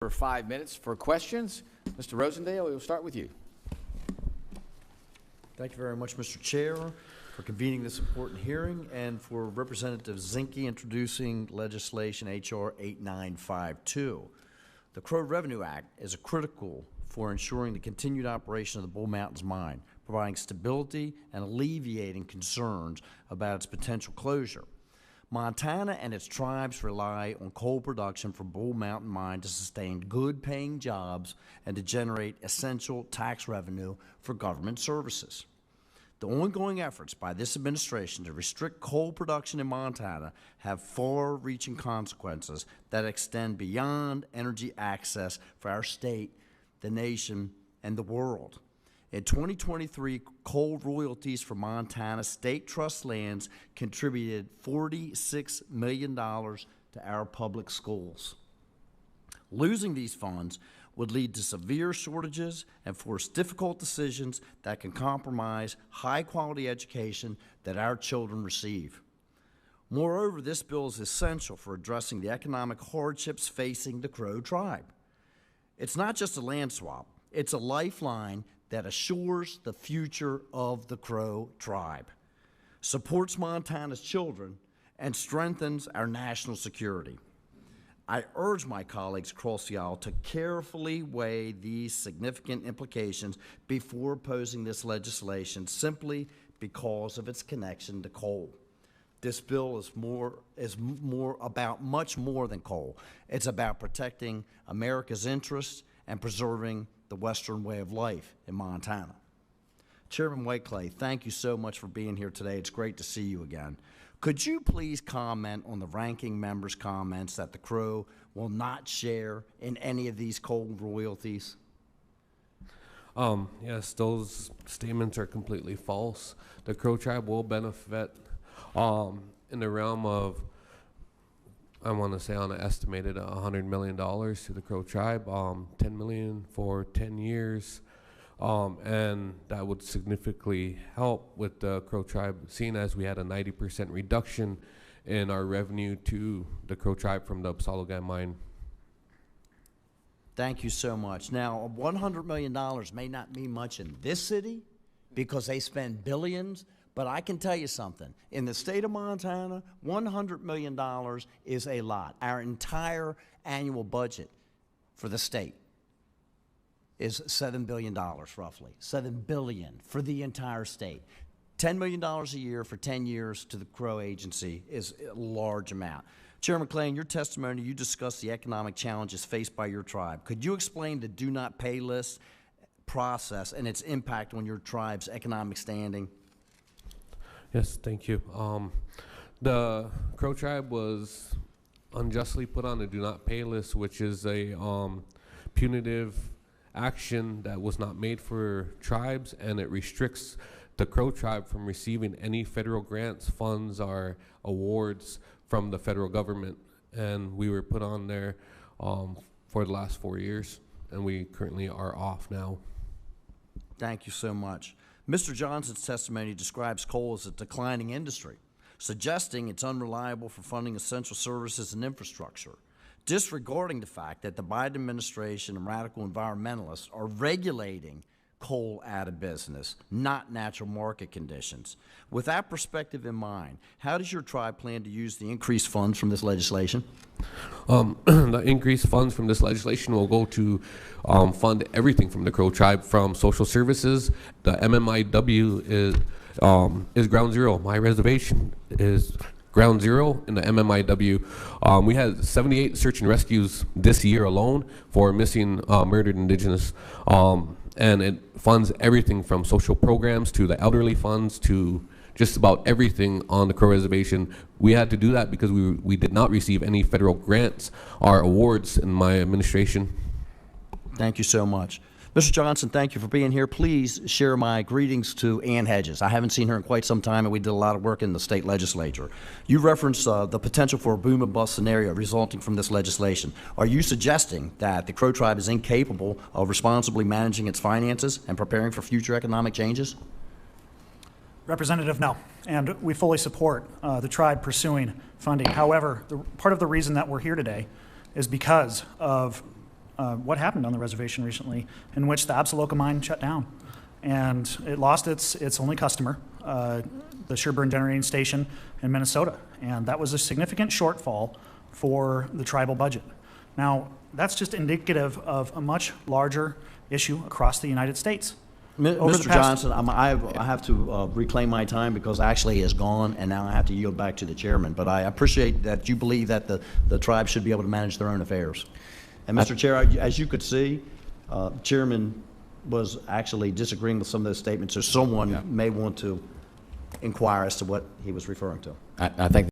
For 5 minutes for questions. Mr. Rosendale, we'll start with you. Thank you very much, Mr. Chair, for convening this important hearing and for Representative Zinke introducing legislation H.R. 8952. The Crow Revenue Act is critical for ensuring the continued operation of the Bull Mountains mine, providing stability and alleviating concerns about its potential closure. Montana and its tribes rely on coal production from Bull Mountain Mine to sustain good-paying jobs and to generate essential tax revenue for government services. The ongoing efforts by this administration to restrict coal production in Montana have far-reaching consequences that extend beyond energy access for our state, the nation, and the world. In 2023, coal royalties for Montana state trust lands contributed $46 million to our public schools. Losing these funds would lead to severe shortages and force difficult decisions that can compromise high-quality education that our children receive. Moreover, this bill is essential for addressing the economic hardships facing the Crow tribe. It's not just a land swap, it's a lifeline that assures the future of the Crow tribe, supports Montana's children, and strengthens our national security. I urge my colleagues across the aisle to carefully weigh these significant implications before opposing this legislation simply because of its connection to coal. This bill is about much more than coal. It's about protecting America's interests and preserving the Western way of life in Montana. Chairman Whiteclay, thank you so much for being here today. It's great to see you again. Could you please comment on the ranking member's comments that the Crow will not share in any of these coal royalties? Yes, those statements are completely false. The Crow tribe will benefit in the realm of, I want to say on an estimated $100 million to the Crow tribe, $10 million for 10 years, and that would significantly help with the Crow tribe, seeing as we had a 90% reduction in our revenue to the Crow tribe from the Absalom mine. Thank you so much. Now, $100 million may not mean much in this city because they spend billions, but I can tell you something. In the state of Montana, $100 million is a lot. Our entire annual budget for the state is $7 billion, roughly. $7 billion for the entire state. $10 million a year for 10 years to the Crow Agency is a large amount. Chairman Clay, in your testimony, you discussed the economic challenges faced by your tribe. Could you explain the do not pay list process and its impact on your tribe's economic standing? Yes, thank you. The Crow tribe was unjustly put on the do not pay list, which is a punitive action that was not made for tribes, and it restricts the Crow tribe from receiving any federal grants, funds, or awards from the federal government. And we were put on there for the last 4 years, and we currently are off now. Thank you so much. Mr. Johnson's testimony describes coal as a declining industry, suggesting it's unreliable for funding essential services and infrastructure, disregarding the fact that the Biden administration and radical environmentalists are regulating coal out of business, not natural market conditions. With that perspective in mind, how does your tribe plan to use the increased funds from this legislation? The increased funds from this legislation will go to fund everything from the Crow tribe, from social services. The MMIW is ground zero. My reservation is ground zero in the MMIW. We had 78 search and rescues this year alone for missing murdered indigenous. And it funds everything from social programs to the elderly funds to just about everything on the Crow Reservation. We had to do that because we did not receive any federal grants or awards in my administration. Thank you so much. Mr. Johnson, thank you for being here. Please share my greetings to Ann Hedges. I haven't seen her in quite some time, and we did a lot of work in the state legislature. You referenced the potential for a boom and bust scenario resulting from this legislation. Are you suggesting that the Crow tribe is incapable of responsibly managing its finances and preparing for future economic changes? Representative, no. And we fully support the tribe pursuing funding. However, part of the reason that we're here today is because of what happened on the reservation recently, in which the Absaloka mine shut down. And it lost its only customer, the Sherburne Generating Station in Minnesota. And that was a significant shortfall for the tribal budget. Now, that's just indicative of a much larger issue across the United States. Over the Mr. past- Johnson, I have to reclaim my time because Ashley is gone, and now I have to yield back to the chairman. But I appreciate that you believe that the tribe should be able to manage their own affairs. And Mr. Chair, as you could see, Chairman was actually disagreeing with some of those statements, so someone may want to inquire as to what he was referring to. I think